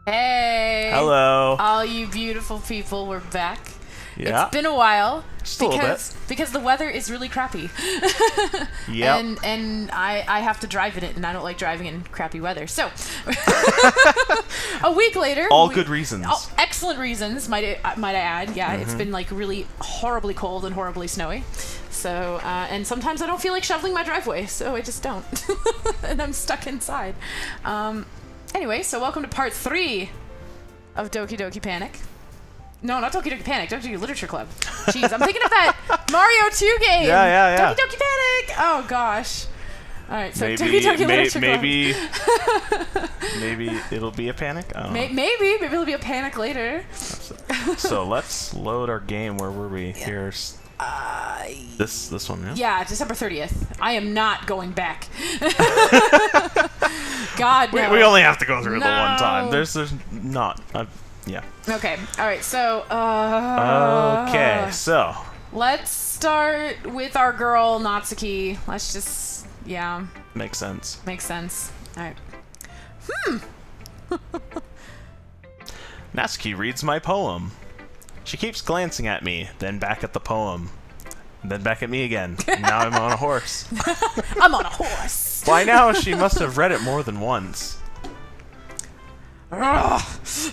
Hey! Hello. All you beautiful people, we're back. Yeah. It's been a while. Just a little bit. Because the weather is really crappy. Yep. And I have to drive in it, and I don't like driving in crappy weather. So, a week later... All good reasons. Excellent reasons, might I add. Yeah, It's been like really horribly cold and horribly snowy. So, and sometimes I don't feel like shoveling my driveway, so I just don't. And I'm stuck inside. Anyway, so welcome to part 3 of Doki Doki Panic. No, not Doki Doki Panic, Doki Doki Literature Club. Jeez, I'm thinking of that Mario 2 game! Yeah. Doki Doki Panic! Oh, gosh. Alright, so Doki Doki Literature Club. Maybe it'll be a panic? I don't know. Maybe it'll be a panic later. So let's load our game. Where were we? Here's... this one, yeah? Yeah, December 30th. I am not going back. God, no. We only have to go through the one time. There's not... yeah. Okay, alright, so... okay, so... Let's start with our girl, Natsuki. Let's just... yeah. Makes sense. Makes sense. Alright. Natsuki reads my poem. She keeps glancing at me, then back at the poem. Then back at me again. And now I'm on a horse. I'm on a horse! By now, she must have read it more than once. That's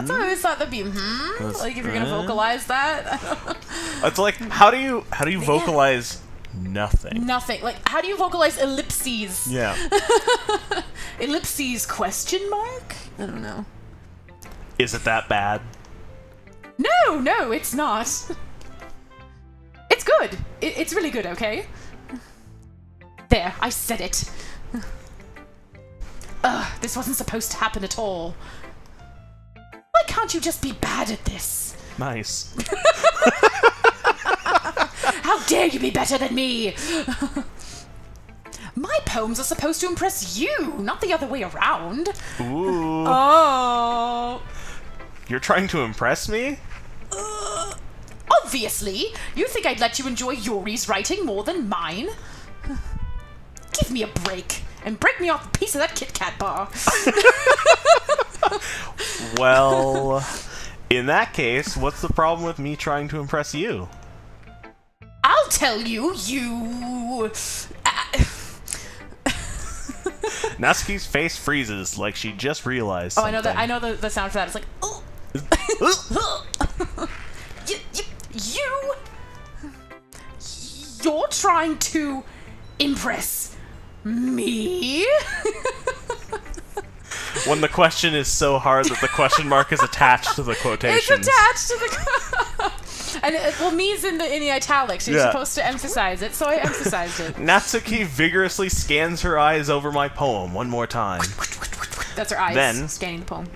what I always thought that'd be, like if you're gonna vocalize that. It's like, how do you vocalize nothing? Nothing. Like, how do you vocalize ellipses? Yeah. Ellipses question mark? I don't know. Is it that bad? No, it's not. It's good. It's really good, okay? There, I said it. This wasn't supposed to happen at all. Why can't you just be bad at this? Nice. How dare you be better than me? My poems are supposed to impress you, not the other way around. Ooh. Oh. You're trying to impress me? Obviously. You think I'd let you enjoy Yuri's writing more than mine? Give me a break. And break me off a piece of that Kit Kat bar. Well, in that case, what's the problem with me trying to impress you? I'll tell you, you... Natsuki's face freezes like she just realized something. I know the sound for that. It's like, oh. You're trying to impress me? When the question is so hard that the question mark is attached to the quotations. It's attached to the... And me's in the italics. You're supposed to emphasize it, so I emphasized it. Natsuki vigorously scans her eyes over my poem one more time. That's her eyes Then, scanning the poem.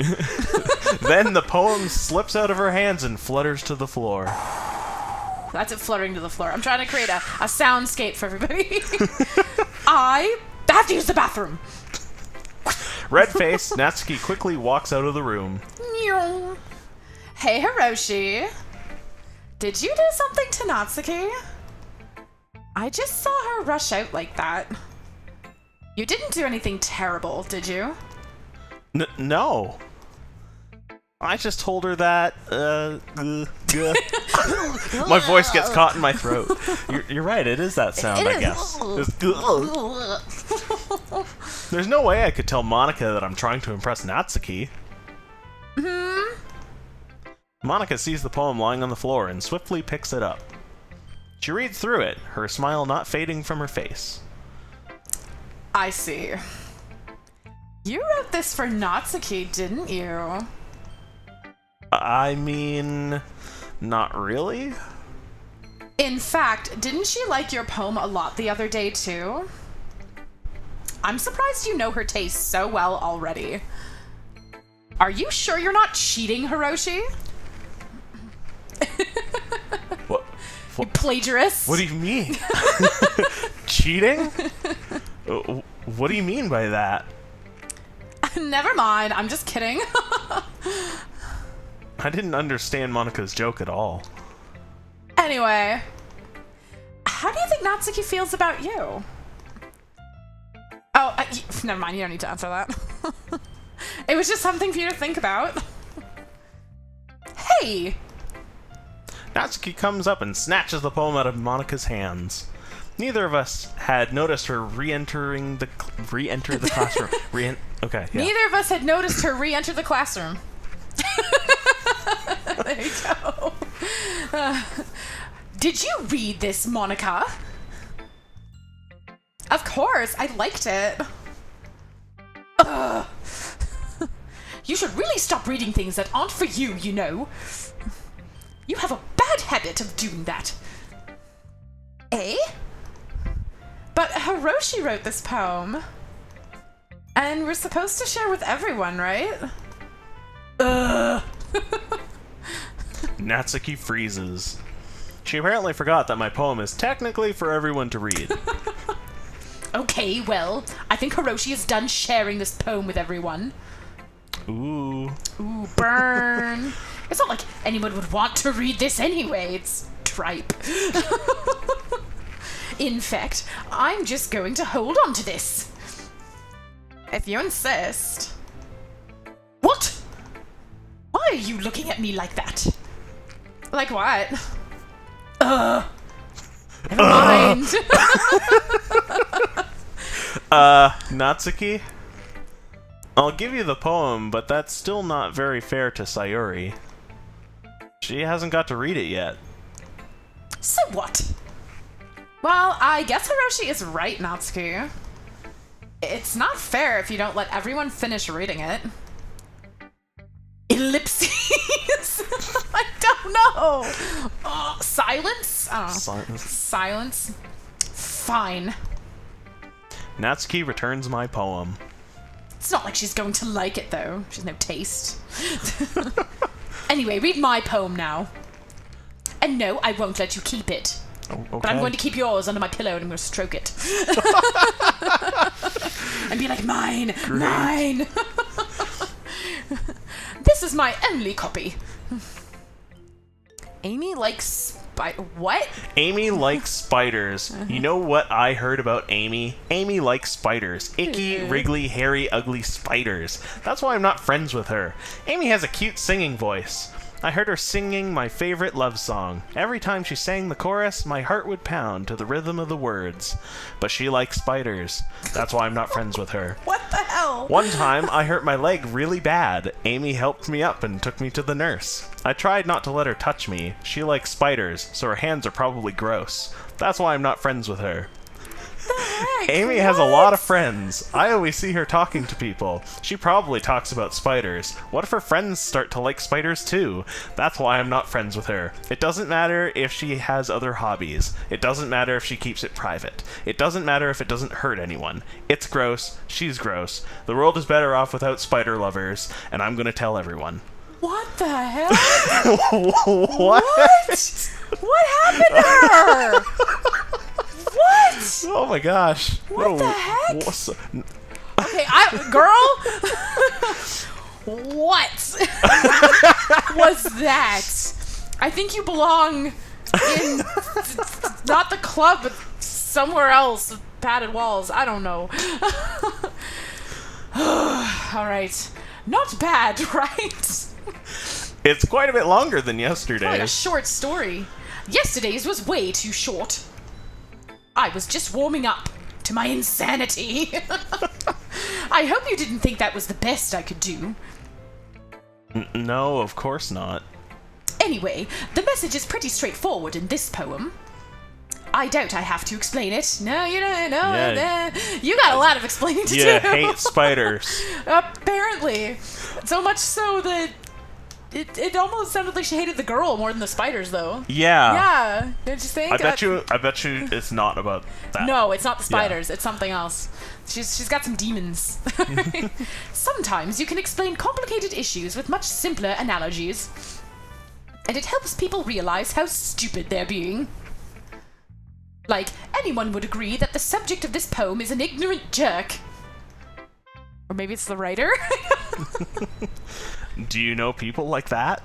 Then the poem slips out of her hands and flutters to the floor. That's it, fluttering to the floor. I'm trying to create a soundscape for everybody. I have to use the bathroom. Red face, Natsuki quickly walks out of the room. Hey, Hiroshi. Did you do something to Natsuki? I just saw her rush out like that. You didn't do anything terrible, did you? No. I just told her that, My voice gets caught in my throat. You're right, it is that sound, I guess. There's no way I could tell Monika that I'm trying to impress Natsuki. Monika sees the poem lying on the floor and swiftly picks it up. She reads through it, her smile not fading from her face. I see. You wrote this for Natsuki, didn't you? I mean, not really. In fact, didn't she like your poem a lot the other day, too? I'm surprised you know her taste so well already. Are you sure you're not cheating, Hiroshi? What? You plagiarist? What do you mean? Cheating? What do you mean by that? Never mind, I'm just kidding. I didn't understand Monika's joke at all. Anyway, how do you think Natsuki feels about you? Never mind, you don't need to answer that. It was just something for you to think about. Hey! Natsuki comes up and snatches the poem out of Monika's hands. Neither of us had noticed her re-enter the classroom. Okay, yeah. Neither of us had noticed her re-enter the classroom. There you go. Did you read this, Monika? Of course, I liked it. You should really stop reading things that aren't for you, you know. You have a bad habit of doing that. Eh? But Hiroshi wrote this poem. And we're supposed to share with everyone, right? Natsuki freezes. She apparently forgot that my poem is technically for everyone to read. Okay, well, I think Hiroshi is done sharing this poem with everyone. Ooh. Ooh, burn. It's not like anyone would want to read this anyway. It's tripe. In fact, I'm just going to hold on to this. If you insist. What? Why are you looking at me like that? Like what? Never mind. Natsuki? I'll give you the poem, but that's still not very fair to Sayuri. She hasn't got to read it yet. So what? Well, I guess Hiroshi is right, Natsuki. It's not fair if you don't let everyone finish reading it. Ellipses? I don't know. Silence? I don't know. Silence? Fine. Natsuki returns my poem. It's not like she's going to like it, though. She has no taste. Anyway, read my poem now. And no, I won't let you keep it. Oh, okay. But I'm going to keep yours under my pillow and I'm going to stroke it. And be like, mine, Great. mine. This is my only copy. Amy likes what? Amy likes spiders. You know what I heard about Amy? Amy likes spiders. Icky, wriggly, hairy, ugly spiders. That's why I'm not friends with her. Amy has a cute singing voice. I heard her singing my favorite love song. Every time she sang the chorus, my heart would pound to the rhythm of the words. But she likes spiders. That's why I'm not friends with her. What the hell? One time, I hurt my leg really bad. Amy helped me up and took me to the nurse. I tried not to let her touch me. She likes spiders, so her hands are probably gross. That's why I'm not friends with her. Heck, Amy has a lot of friends. I always see her talking to people. She probably talks about spiders. What if her friends start to like spiders too? That's why I'm not friends with her. It doesn't matter if she has other hobbies. It doesn't matter if she keeps it private. It doesn't matter if it doesn't hurt anyone. It's gross. She's gross. The world is better off without spider lovers, and I'm gonna tell everyone. What the hell? What? What happened to her? What? Oh my gosh. What the heck? Okay, Okay, girl? What was that? I think you belong in not the club, but somewhere else with padded walls. I don't know. All right. Not bad, right? It's quite a bit longer than Like a yesterday's. short story. Yesterday's was way too short. I was just warming up to my insanity. I hope you didn't think that was the best I could do. No, of course not. Anyway, the message is pretty straightforward in this poem. I doubt I have to explain it. No, you don't. No, Yeah. you got a lot of explaining to do. You hate spiders. Apparently, so much so that it almost sounded like she hated the girl more than the spiders, though. Yeah. Yeah, don't you think? I bet you it's not about that. No, it's not the spiders. It's something else. She's got some demons. Sometimes you can explain complicated issues with much simpler analogies. And it helps people realize how stupid they're being. Like, anyone would agree that the subject of this poem is an ignorant jerk. Or maybe it's the writer? Do you know people like that?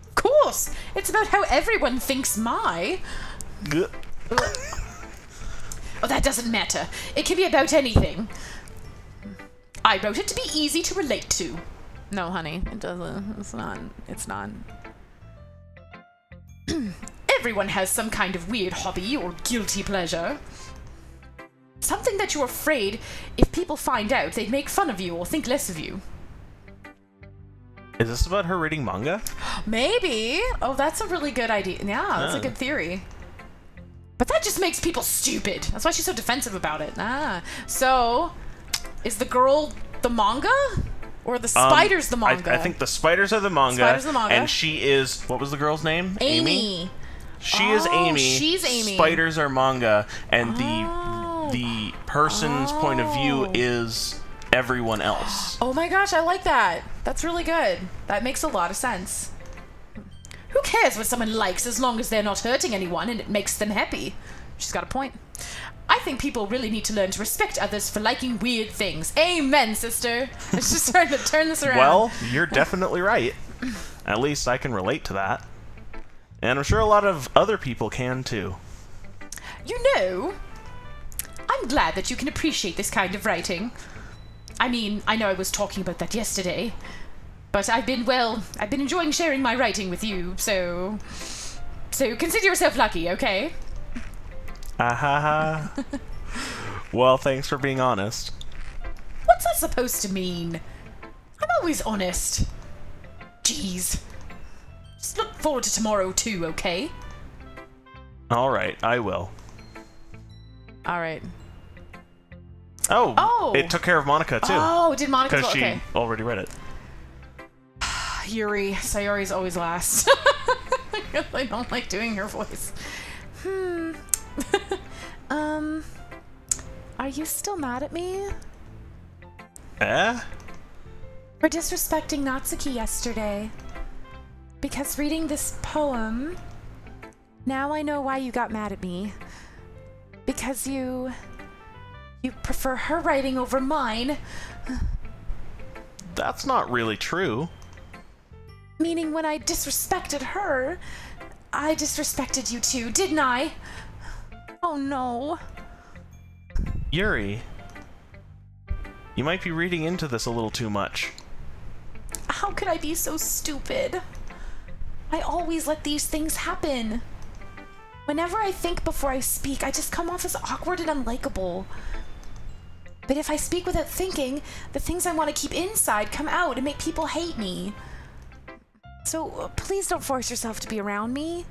Of course! It's about how everyone thinks my... G- Oh, that doesn't matter. It can be about anything. I wrote it to be easy to relate to. No, honey, it doesn't. It's not. It's not. Everyone has some kind of weird hobby or guilty pleasure. Something that you're afraid if people find out, they'd make fun of you or think less of you. Is this about her reading manga? Maybe. Oh, that's a really good idea. Yeah, that's a good theory. But that just makes people stupid. That's why she's so defensive about it. So, is the girl the manga? Or the spiders the manga? I think the spiders are the manga. Spiders are the manga. And she is... What was the girl's name? Amy. She is Amy. She's Amy. Spiders are manga. And the person's point of view is everyone else. Oh my gosh, I like that. That's really good. That makes a lot of sense. Who cares what someone likes as long as they're not hurting anyone and it makes them happy? She's got a point. I think people really need to learn to respect others for liking weird things. Amen, sister. It's just trying to turn this around. Well, you're definitely right. At least I can relate to that. And I'm sure a lot of other people can too. You know, I'm glad that you can appreciate this kind of writing. I mean, I know I was talking about that yesterday, but I've been enjoying sharing my writing with you, so consider yourself lucky, okay? Well, thanks for being honest. What's that supposed to mean? I'm always honest. Jeez. Just look forward to tomorrow too, okay? Alright, I will. Alright. Oh! It took care of Monica too. Oh, did Monica? Because she okay. already read it. Yuri. Sayori's always last. I don't like doing her voice. Are you still mad at me? For disrespecting Natsuki yesterday. Because reading this poem, now I know why you got mad at me. Because you prefer her writing over mine. That's not really true. Meaning when I disrespected her, I disrespected you too, didn't I? Oh no. Yuri, you might be reading into this a little too much. How could I be so stupid? I always let these things happen. Whenever I think before I speak, I just come off as awkward and unlikable. But if I speak without thinking, the things I want to keep inside come out and make people hate me. So please don't force yourself to be around me.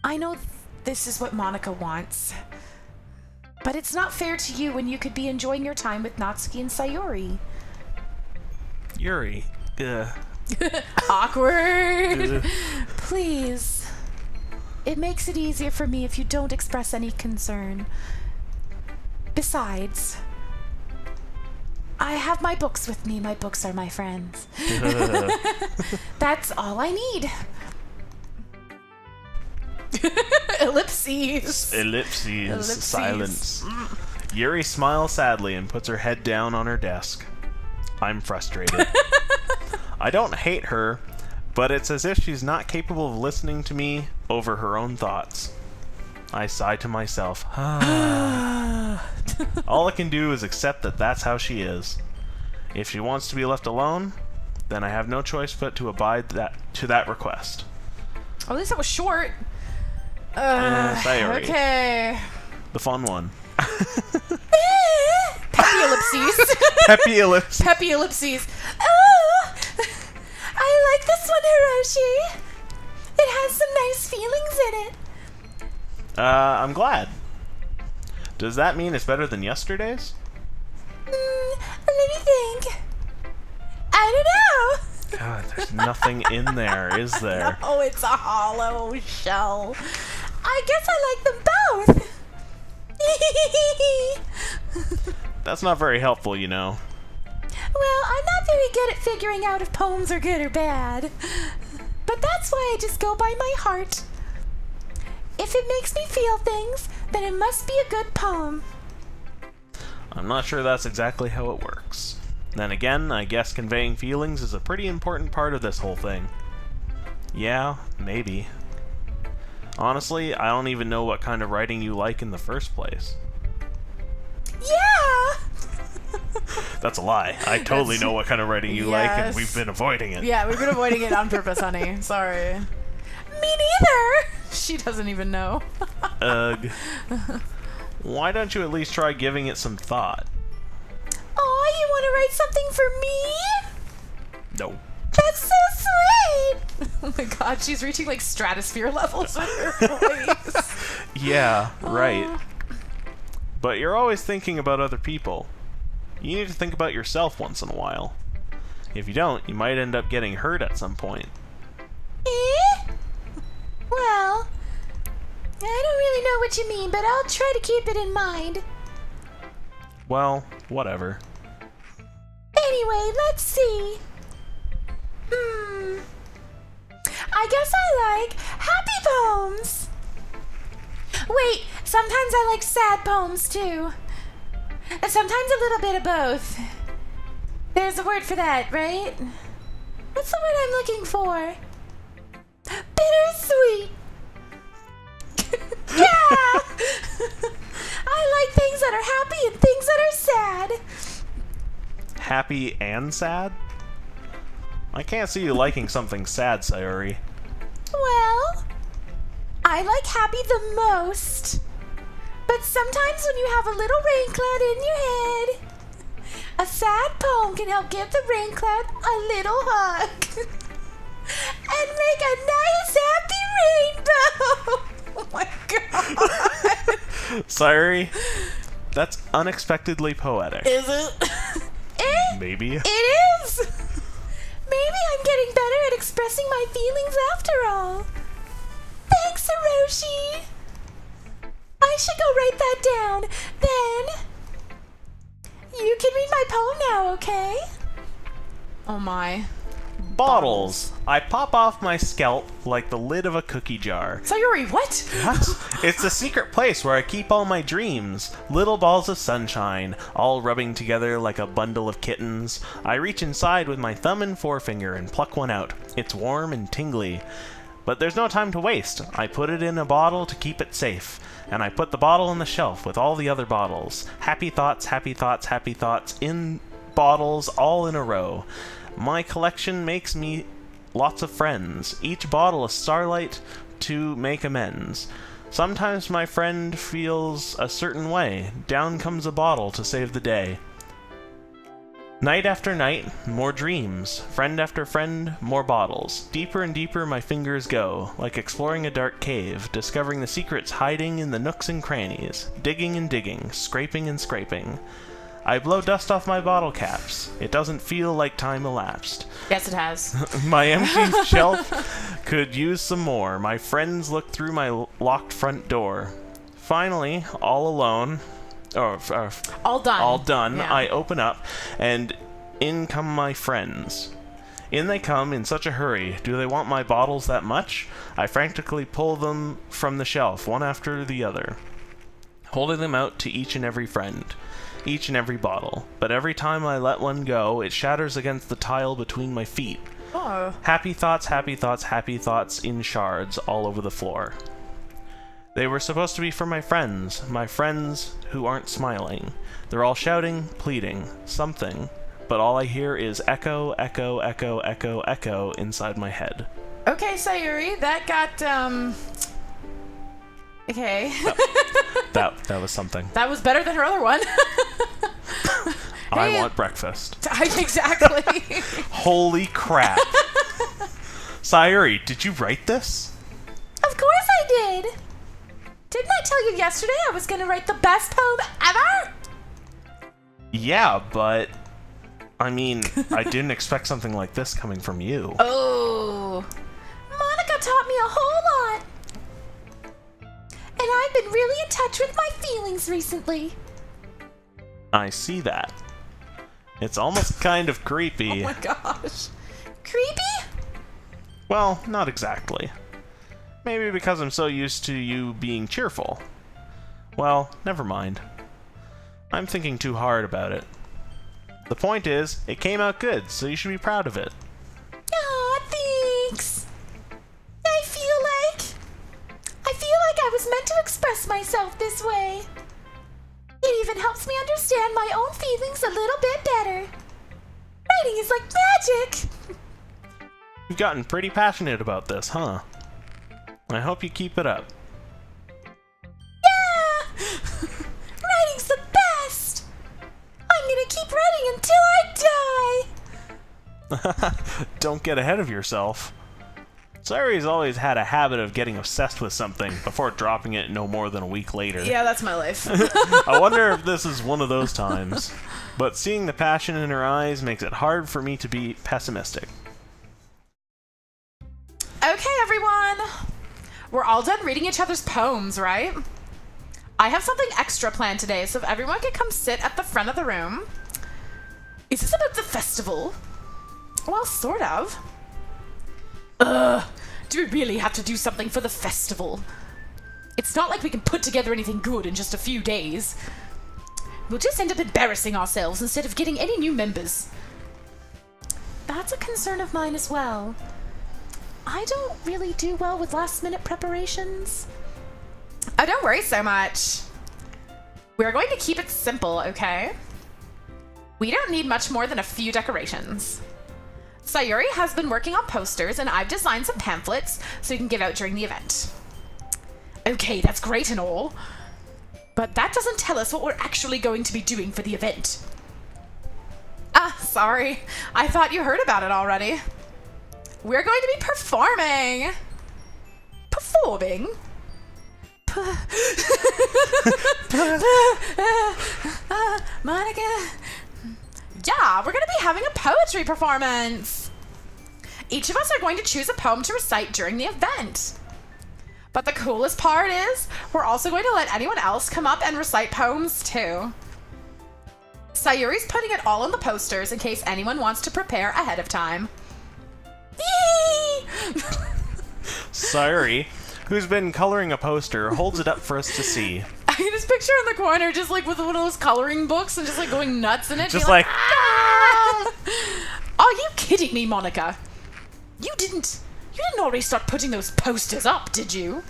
I know this is what Monica wants. But it's not fair to you when you could be enjoying your time with Natsuki and Sayori. Yuri, Awkward. Please. It makes it easier for me if you don't express any concern. Besides, I have my books with me. My books are my friends. That's all I need. Ellipses. Ellipses. Silence. Yuri smiles sadly and puts her head down on her desk. I'm frustrated. I don't hate her, but it's as if she's not capable of listening to me over her own thoughts. I sigh to myself. All I can do is accept that that's how she is. If she wants to be left alone, then I have no choice but to abide to that request. At least that was short. Sayori. Okay. The fun one. Peppy ellipses. Peppy ellipses. Peppy ellipses. Oh, I like this one, Hiroshi. It has some nice feelings in it. I'm glad. Does that mean it's better than yesterday's? Let me think. I don't know. God, there's nothing in there, is there? Oh, it's a hollow shell. I guess I like them both. That's not very helpful, you know. Well, I'm not very good at figuring out if poems are good or bad. But that's why I just go by my heart. If it makes me feel things, then it must be a good poem. I'm not sure that's exactly how it works. Then again, I guess conveying feelings is a pretty important part of this whole thing. Yeah, maybe. Honestly, I don't even know what kind of writing you like in the first place. Yeah! That's a lie. I totally know what kind of writing you like, and we've been avoiding it. Yeah, we've been avoiding it on purpose, honey. Sorry. Me neither! She doesn't even know. Ugh. Why don't you at least try giving it some thought? Oh, you want to write something for me? No. That's so sweet! Oh my god, she's reaching like stratosphere levels with her voice. Yeah, right. But you're always thinking about other people. You need to think about yourself once in a while. If you don't, you might end up getting hurt at some point. Eh? Well, I don't really know what you mean, but I'll try to keep it in mind. Well, whatever. Anyway, let's see. I guess I like happy poems. Wait, sometimes I like sad poems too. And sometimes a little bit of both. There's a word for that, right? What's the word I'm looking for? Bittersweet. Yeah! I like things that are happy and things that are sad. Happy and sad? I can't see you liking something sad, Sayuri. Well, I like happy the most. But sometimes when you have a little rain cloud in your head, a sad poem can help give the rain cloud a little hug. And make a nice happy rainbow. Oh my god. Sayuri, that's unexpectedly poetic. Is it? Maybe. It is. Maybe I'm getting better at expressing my feelings after all. Thanks, Hiroshi. I should go write that down. Then you can read my poem now, okay? Oh my. Bottles. I pop off my scalp like the lid of a cookie jar. Sayuri, what? What? It's the secret place where I keep all my dreams. Little balls of sunshine, all rubbing together like a bundle of kittens. I reach inside with my thumb and forefinger and pluck one out. It's warm and tingly. But there's no time to waste. I put it in a bottle to keep it safe. And I put the bottle on the shelf with all the other bottles. Happy thoughts, happy thoughts, happy thoughts in bottles all in a row. My collection makes me lots of friends. Each bottle a starlight to make amends. Sometimes my friend feels a certain way. Down comes a bottle to save the day. Night after night, more dreams. Friend after friend, more bottles. Deeper and deeper my fingers go, like exploring a dark cave, discovering the secrets hiding in the nooks and crannies. Digging and digging, scraping and scraping. I blow dust off my bottle caps. It doesn't feel like time elapsed. Yes, it has. My empty shelf could use some more. My friends look through my locked front door. Finally, all alone, All done. all done, Yeah. I open up, and in come my friends. In they come in such a hurry. Do they want my bottles that much? I frantically pull them from the shelf, one after the other, holding them out to each and every friend. Each and every bottle. But every time I let one go, it shatters against the tile between my feet. Oh. Happy thoughts, happy thoughts, happy thoughts in shards all over the floor. They were supposed to be for my friends who aren't smiling. They're all shouting, pleading, something, but all I hear is echo, echo, echo, echo, echo inside my head. Okay, Sayuri, that got, okay. That was something. That was better than her other one. I Hey. want breakfast. Exactly. Holy crap. Sayuri, did you write this? Of course I did. Didn't I tell you yesterday I was going to write the best poem ever? Yeah, but I mean, I didn't expect something like this coming from you. Oh. Monica taught me a whole lot. And I've been really in touch with my feelings recently. I see that. It's almost kind of creepy. Oh my gosh. Creepy? Well, not exactly. Maybe because I'm so used to you being cheerful. Well, never mind. I'm thinking too hard about it. The point is, it came out good, so you should be proud of it. Aw, thanks. I feel like I was meant to express myself this way. even helps me understand my own feelings a little bit better. Writing is like magic! You've gotten pretty passionate about this, huh? I hope you keep it up. Yeah! Writing's the best! I'm gonna keep writing until I die! Don't get ahead of yourself. Sayori's always had a habit of getting obsessed with something before dropping it no more than a week later. Yeah, that's my life. I wonder if this is one of those times. But seeing the passion in her eyes makes it hard for me to be pessimistic. Okay, everyone. We're all done reading each other's poems, right? I have something extra planned today, so if everyone could come sit at the front of the room. Is this about the festival? Well, sort of. Do we really have to do something for the festival? It's not like we can put together anything good in just a few days. We'll just end up embarrassing ourselves instead of getting any new members. That's a concern of mine as well. I don't really do well with last-minute preparations. Oh, don't worry so much. We're going to keep it simple, okay? We don't need much more than a few decorations. Sayori has been working on posters, and I've designed some pamphlets so you can give out during the event. Okay, that's great and all, but that doesn't tell us what we're actually going to be doing for the event. Ah, sorry. I thought you heard about it already. We're going to be performing. Performing? Monica. Yeah, we're going to be having a poetry performance. Each of us are going to choose a poem to recite during the event. But the coolest part is, we're also going to let anyone else come up and recite poems too. Sayuri's putting it all on the posters in case anyone wants to prepare ahead of time. Yee! Sayori, who's been coloring a poster, holds it up for us to see. I can just picture in the corner, just like with one of those coloring books and just like going nuts in it. Just like, ah! Are you kidding me, Monica? You didn't already start putting those posters up, did you?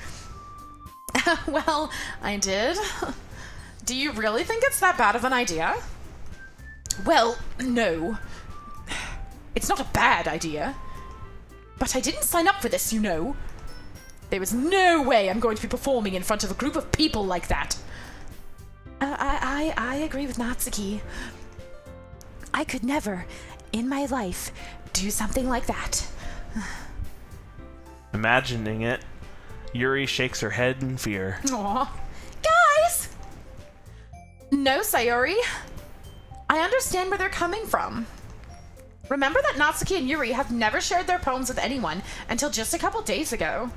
Well, I did. Do you really think it's that bad of an idea? Well, no. It's not a bad idea. But I didn't sign up for this, you know. There is no way I'm going to be performing in front of a group of people like that. I agree with Natsuki. I could never, in my life, do something like that. Imagining it, Yuri shakes her head in fear. Aw. Guys! No, Sayori. I understand where they're coming from. Remember that Natsuki and Yuri have never shared their poems with anyone until just a couple days ago.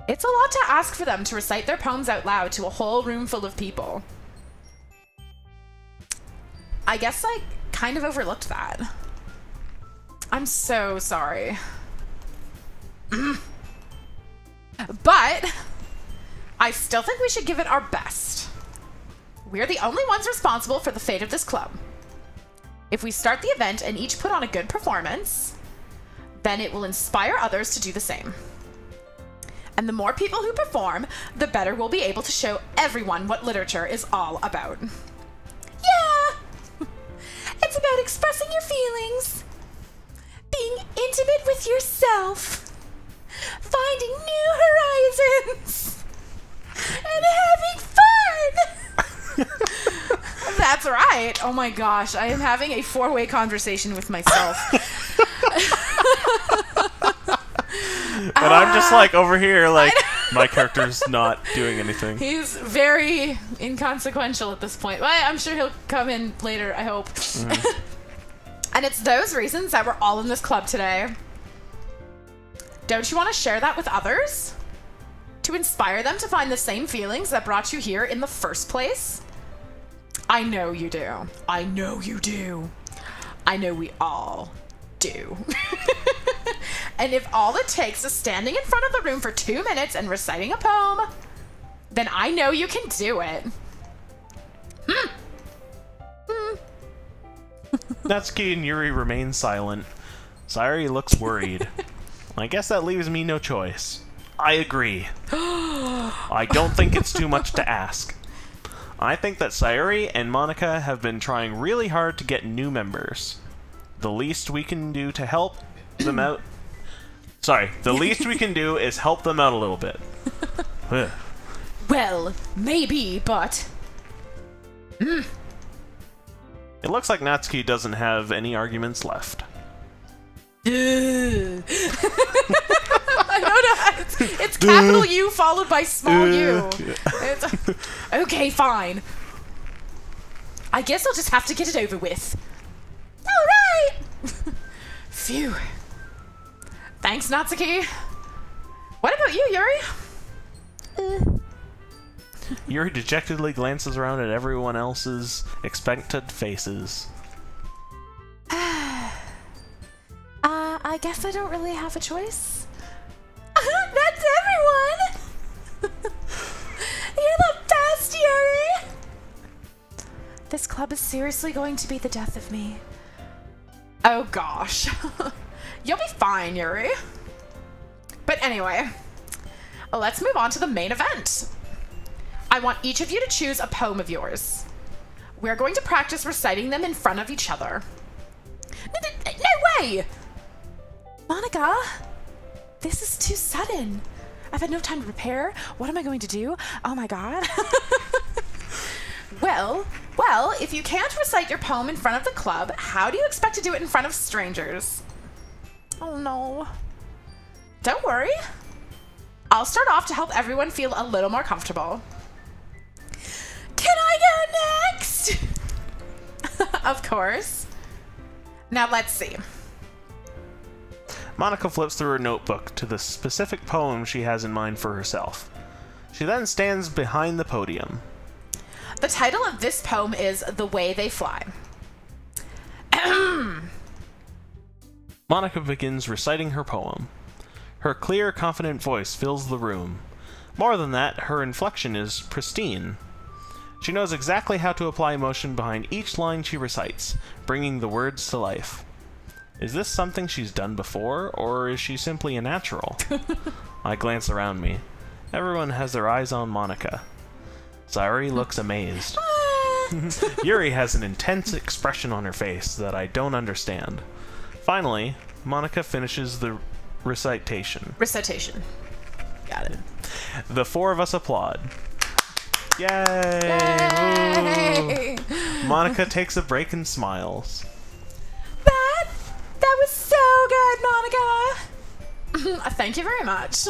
It's a lot to ask for them to recite their poems out loud to a whole room full of people. I guess I kind of overlooked that. I'm so sorry. But I still think we should give it our best. We're the only ones responsible for the fate of this club. If we start the event and each put on a good performance, then it will inspire others to do the same. And the more people who perform, the better we'll be able to show everyone what literature is all about. Yeah! It's about expressing your feelings, being intimate with yourself, finding new horizons, and having fun! That's right. Oh my gosh, I am having a 4-way conversation with myself. And I'm just like over here, like, my character's not doing anything. He's very inconsequential at this point. Well, I'm sure he'll come in later, I hope. Mm-hmm. And it's those reasons that we're all in this club today. Don't you want to share that with others? To inspire them to find the same feelings that brought you here in the first place? I know you do. I know you do. I know we all do. And if all it takes is standing in front of the room for 2 minutes and reciting a poem, then I know you can do it. Natsuki and Yuri remain silent. Sayori looks worried. I guess that leaves me no choice. I agree. I don't think it's too much to ask. I think that Sayuri and Monica have been trying really hard to get new members. The least we can do to help them out... Sorry, the least we can do is help them out a little bit. Well, maybe, but... It looks like Natsuki doesn't have any arguments left. I don't know. It's capital U followed by small u. Okay, fine. I guess I'll just have to get it over with. Alright! Phew. Thanks, Natsuki. What about you, Yuri? Yuri dejectedly glances around at everyone else's expectant faces. I guess I don't really have a choice. That's everyone! You're the best, Yuri! This club is seriously going to be the death of me. Oh gosh. You'll be fine, Yuri. But anyway, let's move on to the main event. I want each of you to choose a poem of yours. We're going to practice reciting them in front of each other. No way! Monica, this is too sudden. I've had no time to prepare. What am I going to do? Oh my god. Well, if you can't recite your poem in front of the club, how do you expect to do it in front of strangers? Oh no. Don't worry. I'll start off to help everyone feel a little more comfortable. Can I go next? Of course. Now let's see. Monica flips through her notebook to the specific poem she has in mind for herself. She then stands behind the podium. The title of this poem is The Way They Fly. Monica begins reciting her poem. Her clear, confident voice fills the room. More than that, her inflection is pristine. She knows exactly how to apply emotion behind each line she recites, bringing the words to life. Is this something she's done before, or is she simply a natural? I glance around me. Everyone has their eyes on Monica. Sayuri looks amazed. Yuri has an intense expression on her face that I don't understand. Finally, Monica finishes the recitation. Got it. The four of us applaud. Yay! Yay! Monica takes a break and smiles. That was so good, Monica! Thank you very much.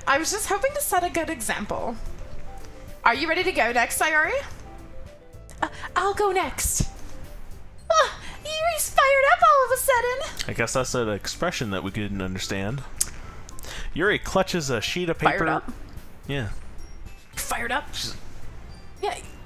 I was just hoping to set a good example. Are you ready to go next, Sayuri? I'll go next. Yuri's fired up all of a sudden. I guess that's an expression that we couldn't understand. Yuri clutches a sheet of paper. Fired up? Yeah. Fired up?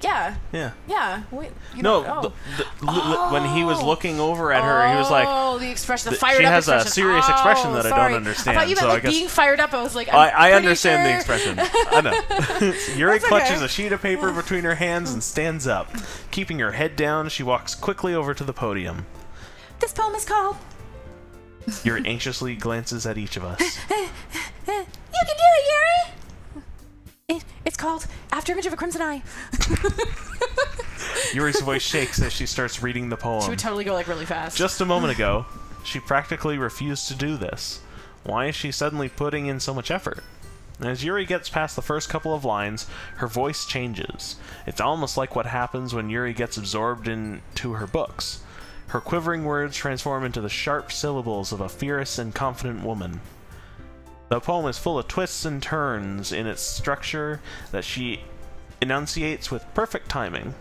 Yeah. Wait, when he was looking over at her, he was like, "Oh, the expression, the fired up She expression." has a serious expression that I don't understand. I thought you meant so like I guess being fired up. I was like, I pretty understand sure. the expression. I know. Yuri That's clutches okay. a sheet of paper between her hands and stands up. Keeping her head down, she walks quickly over to the podium. This poem is called... Yuri anxiously glances at each of us. You can do it, Yuri! It's called After Image of a Crimson Eye. Yuri's voice shakes as she starts reading the poem. She would totally go like really fast. Just a moment ago, she practically refused to do this. Why is she suddenly putting in so much effort? As Yuri gets past the first couple of lines, her voice changes. It's almost like what happens when Yuri gets absorbed into her books. Her quivering words transform into the sharp syllables of a fierce and confident woman. The poem is full of twists and turns in its structure that she enunciates with perfect timing.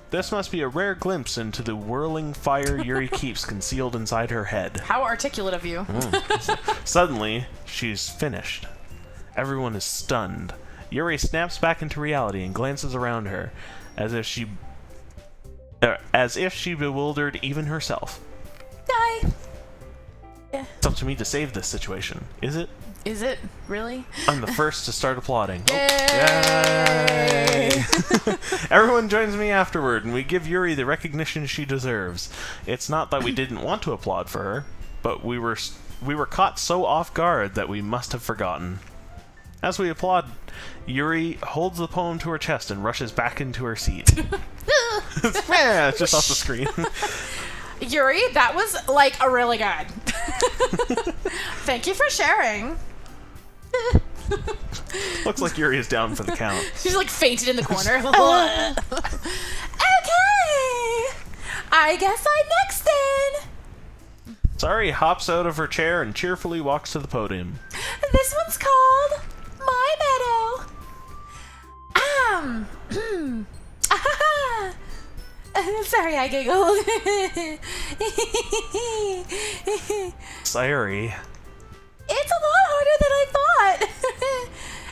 This must be a rare glimpse into the whirling fire Yuri keeps concealed inside her head. How articulate of you. Suddenly, she's finished. Everyone is stunned. Yuri snaps back into reality and glances around her, as if she bewildered even herself. Die! It's up to me to save this situation, is it? Is it? Really? I'm the first to start applauding. Yay! Yay! Everyone joins me afterward, and we give Yuri the recognition she deserves. It's not that we didn't want to applaud for her, but we were caught so off guard that we must have forgotten. As we applaud, Yuri holds the poem to her chest and rushes back into her seat. Yeah, it's just off the screen. Yuri, that was, like, a really good. Thank you for sharing. Looks like Yuri is down for the count. She's, like, fainted in the corner. Okay! I guess I'm next then. Sayuri hops out of her chair and cheerfully walks to the podium. This one's called My Meadow. Sorry, I giggled. Sayuri. It's a lot harder than I thought.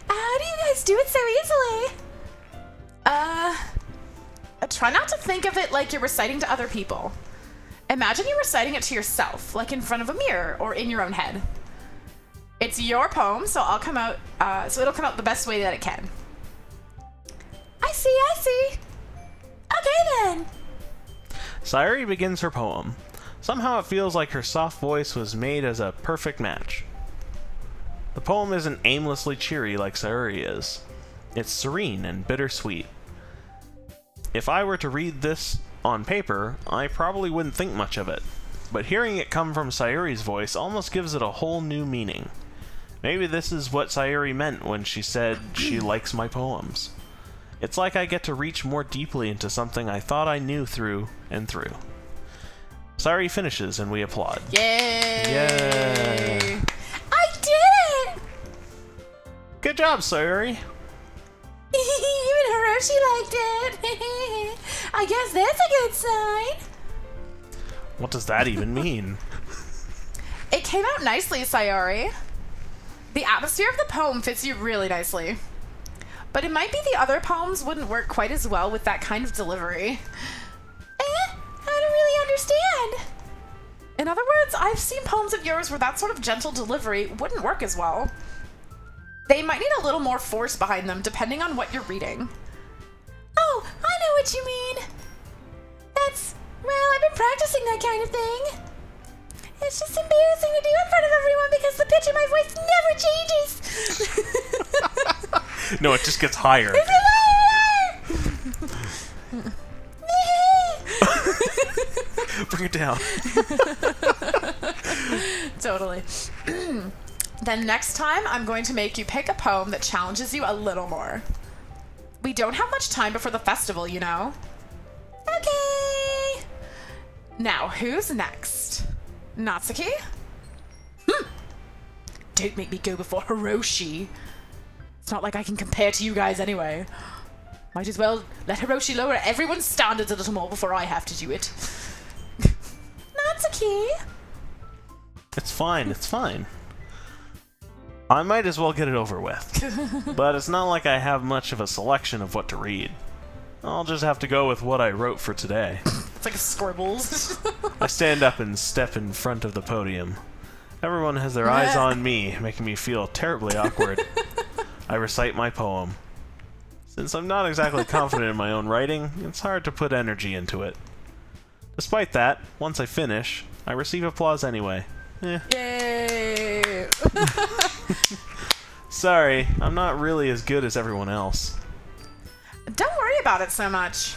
How do you guys do it so easily? Try not to think of it like you're reciting to other people. Imagine you're reciting it to yourself, like in front of a mirror or in your own head. It's your poem, so it'll come out the best way that it can. I see. Okay then. Sayuri begins her poem. Somehow it feels like her soft voice was made as a perfect match. The poem isn't aimlessly cheery like Sayuri is. It's serene and bittersweet. If I were to read this on paper, I probably wouldn't think much of it. But hearing it come from Sayuri's voice almost gives it a whole new meaning. Maybe this is what Sayuri meant when she said she likes my poems. It's like I get to reach more deeply into something I thought I knew through and through. Sayuri finishes and we applaud. Yay! Yay! I did it! Good job, Sayuri! Even Hiroshi liked it. I guess that's a good sign. What does that even mean? It came out nicely, Sayuri. The atmosphere of the poem fits you really nicely. But it might be the other poems wouldn't work quite as well with that kind of delivery. I don't really understand. In other words, I've seen poems of yours where that sort of gentle delivery wouldn't work as well. They might need a little more force behind them, depending on what you're reading. Oh, I know what you mean. Well, I've been practicing that kind of thing. It's just embarrassing to do in front of everyone because the pitch of my voice never changes. No, it just gets higher. Bring it down. Totally. Then next time, I'm going to make you pick a poem that challenges you a little more. We don't have much time before the festival, you know? Okay. Now, who's next? Natsuki? Don't make me go before Hiroshi. It's not like I can compare to you guys anyway. Might as well let Hiroshi lower everyone's standards a little more before I have to do it. Natsuki. It's fine. I might as well get it over with. But it's not like I have much of a selection of what to read. I'll just have to go with what I wrote for today. It's like a scribbles. I stand up and step in front of the podium. Everyone has their eyes on me, making me feel terribly awkward. I recite my poem. Since I'm not exactly confident in my own writing, it's hard to put energy into it. Despite that, once I finish, I receive applause anyway. Yay! Sorry, I'm not really as good as everyone else. Don't worry about it so much.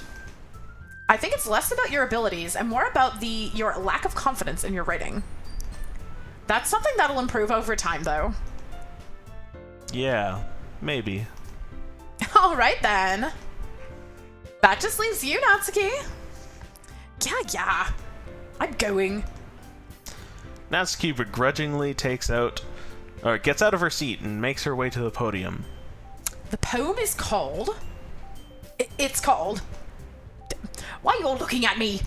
I think it's less about your abilities and more about your lack of confidence in your writing. That's something that'll improve over time, though. Yeah, maybe. All right, then. That just leaves you, Natsuki. Yeah. I'm going. Natsuki begrudgingly gets out of her seat and makes her way to the podium. The poem is called... It's called... Why are you all looking at me?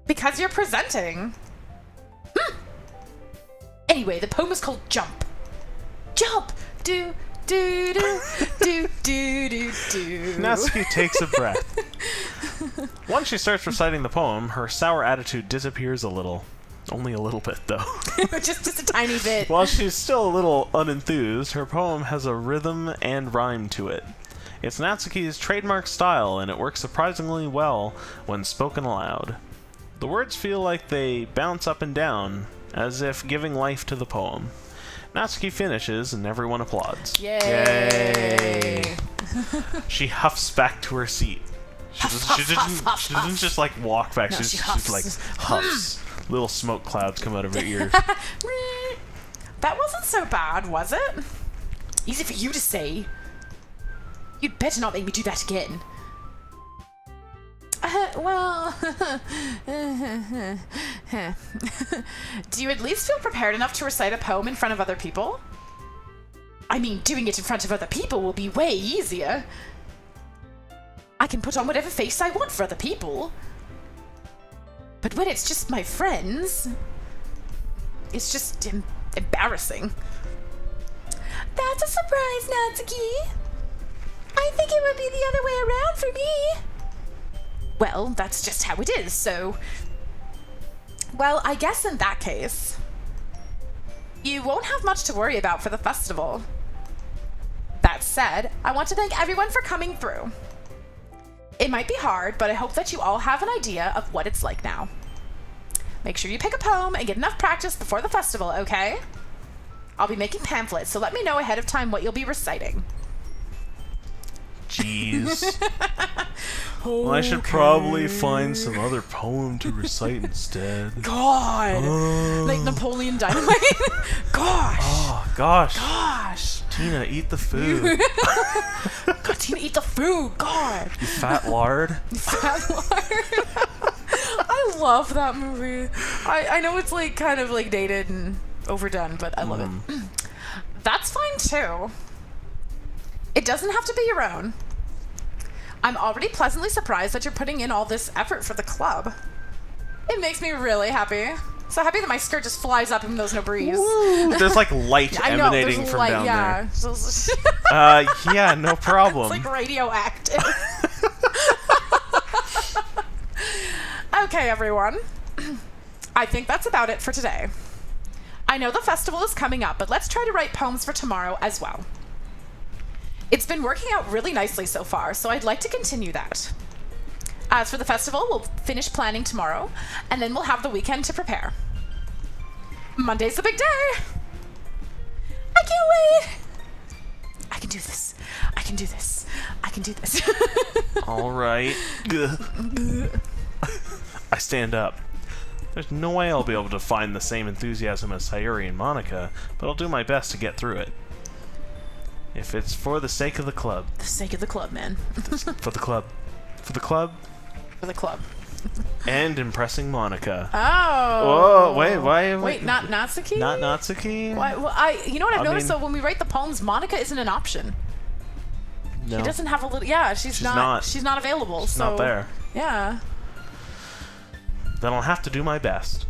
Because you're presenting. Anyway, the poem is called Jump. Jump! Do, do, do, do, do, do, do. Natsuki takes a breath. Once she starts reciting the poem, her sour attitude disappears a little. Only a little bit, though. just a tiny bit. While she's still a little unenthused, her poem has a rhythm and rhyme to it. It's Natsuki's trademark style, and it works surprisingly well when spoken aloud. The words feel like they bounce up and down, as if giving life to the poem. Natsuki finishes, and everyone applauds. Yay! Yay. She huffs back to her seat. She doesn't just like walk back. No, She's she like huffs. Little smoke clouds come out of her ears. That wasn't so bad, was it? Easy for you to say. You'd better not make me do that again. Well... Do you at least feel prepared enough to recite a poem in front of other people? I mean, doing it in front of other people will be way easier. I can put on whatever face I want for other people. But when it's just my friends, it's just embarrassing. That's a surprise, Natsuki. I think it would be the other way around for me. Well, that's just how it is, so... Well, I guess in that case, you won't have much to worry about for the festival. That said, I want to thank everyone for coming through. It might be hard, but I hope that you all have an idea of what it's like now. Make sure you pick a poem and get enough practice before the festival, okay? I'll be making pamphlets, so let me know ahead of time what you'll be reciting. Jeez. Well, I should probably find some other poem to recite instead. God! Like Napoleon Dynamite? Gosh! Oh, gosh. Gosh! Tina, eat the food. God, Tina, eat the food! God! You fat lard. Fat lard. I love that movie. I know it's like kind of like dated and overdone, but I love it. That's fine too. It doesn't have to be your own. I'm already pleasantly surprised that you're putting in all this effort for the club. It makes me really happy. So happy that my skirt just flies up even though there's no breeze. Ooh, there's like light emanating from down there. Yeah, no problem. It's like radioactive. Okay, everyone. I think that's about it for today. I know the festival is coming up, but let's try to write poems for tomorrow as well. It's been working out really nicely so far, so I'd like to continue that. As for the festival, we'll finish planning tomorrow, and then we'll have the weekend to prepare. Monday's the big day! I can't wait! I can do this. I can do this. I can do this. All right. I stand up. There's no way I'll be able to find the same enthusiasm as Sayuri and Monica, but I'll do my best to get through it. If it's for the sake of the club. The sake of the club, man. For the club. For the club. For the club. And impressing Monica. Oh. Whoa, wait, Wait, not Natsuki? Not Natsuki? Why, well, you know what I've noticed, though? When we write the poems, Monica isn't an option. No. She doesn't have a little... Yeah, she's not available. She's not there. Yeah. Then I'll have to do my best.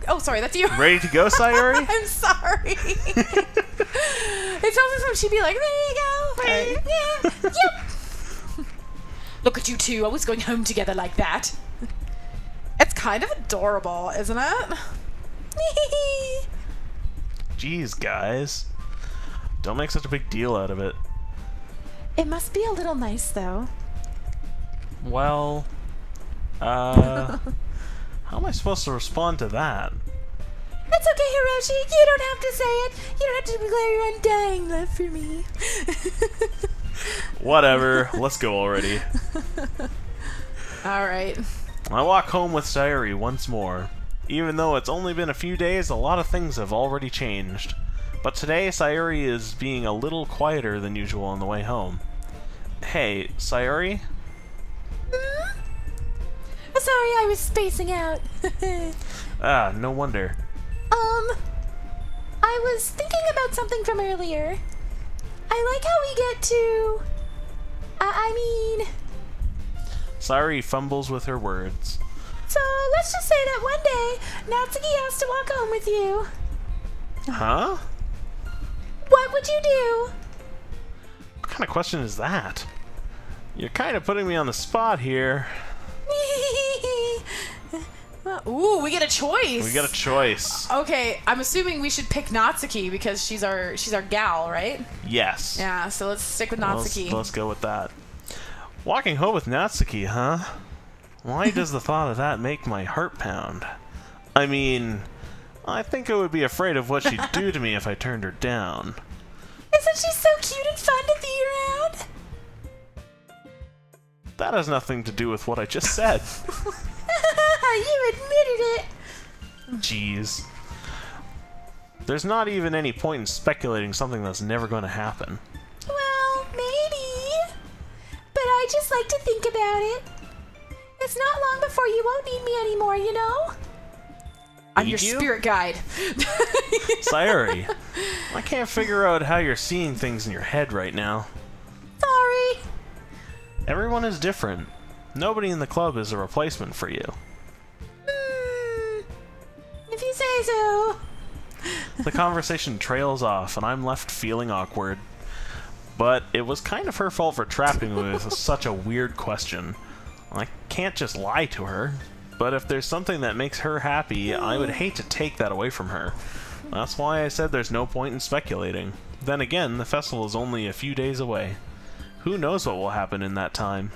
Oh, sorry, that's you. Ready to go, Sayuri? I'm sorry. It sounds like she'd be like, there you go. Right. Yeah. Yep. Look at you two, always going home together like that. It's kind of adorable, isn't it? Jeez, guys. Don't make such a big deal out of it. It must be a little nice, though. Well, how am I supposed to respond to that? That's okay, Hiroshi. You don't have to say it. You don't have to declare your undying love for me. Whatever. Let's go already. Alright. I walk home with Sayuri once more. Even though it's only been a few days, a lot of things have already changed. But today, Sayuri is being a little quieter than usual on the way home. Hey, Sayuri? Sorry, I was spacing out. No wonder. I was thinking about something from earlier. I like how we get to... Sayuri fumbles with her words. So, let's just say that one day, Natsuki has to walk home with you. Huh? What would you do? What kind of question is that? You're kind of putting me on the spot here. Ooh, we get a choice. We got a choice. Okay, I'm assuming we should pick Natsuki because she's our gal, right? Yes. Yeah, so let's stick with Natsuki. Let's go with that. Walking home with Natsuki, I think I would be afraid of what she'd do to me if I turned her down. Isn't she so cute and fun to be around? That has nothing to do with what I just said. You admitted it. Jeez. There's not even any point in speculating something that's never going to happen. Well, maybe. But I just like to think about it. It's not long before you won't need me anymore, you know? I'm Need your you? spirit guide. Sayuri, I can't figure out how you're seeing things in your head right now. Sorry. Everyone is different. Nobody in the club is a replacement for you. If you say so. The conversation trails off, and I'm left feeling awkward. But it was kind of her fault for trapping me with such a weird question. I can't just lie to her. But if there's something that makes her happy, I would hate to take that away from her. That's why I said there's no point in speculating. Then again, the festival is only a few days away. Who knows what will happen in that time?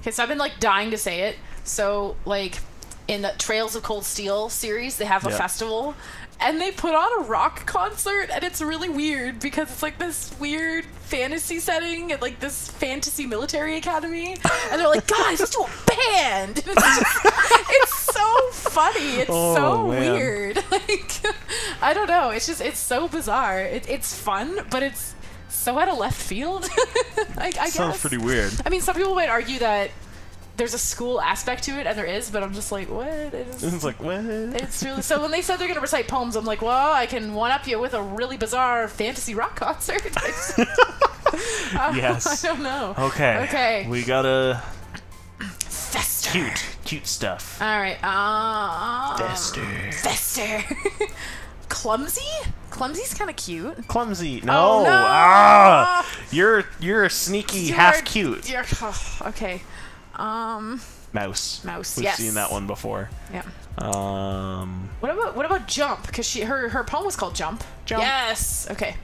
Okay, so I've been like dying to say it. So like in the Trails of Cold Steel series, they have a festival, and they put on a rock concert, and it's really weird because it's like this weird fantasy setting at like this fantasy military academy, and they're like, guys, let's do a band. And it's so funny. It's so man. weird. Like, I don't know. It's just, it's so bizarre. It's fun, but it's so out of left field. I guess. Sounds pretty weird. I mean, some people might argue that there's a school aspect to it, and there is, but I'm just like, what? It's like, what? It's really... So when they said they're going to recite poems, I'm like, well, I can one-up you with a really bizarre fantasy rock concert. Yes. I don't know. Okay. We gotta... Fester. Cute stuff. All right. Fester. Clumsy? Clumsy's kind of cute. Clumsy. No. Oh, no. Ah! You're a sneaky half cute. Okay. Mouse. We've yes. seen that one before. Yeah. What about Jump? Because her poem was called Jump. Yes. Okay.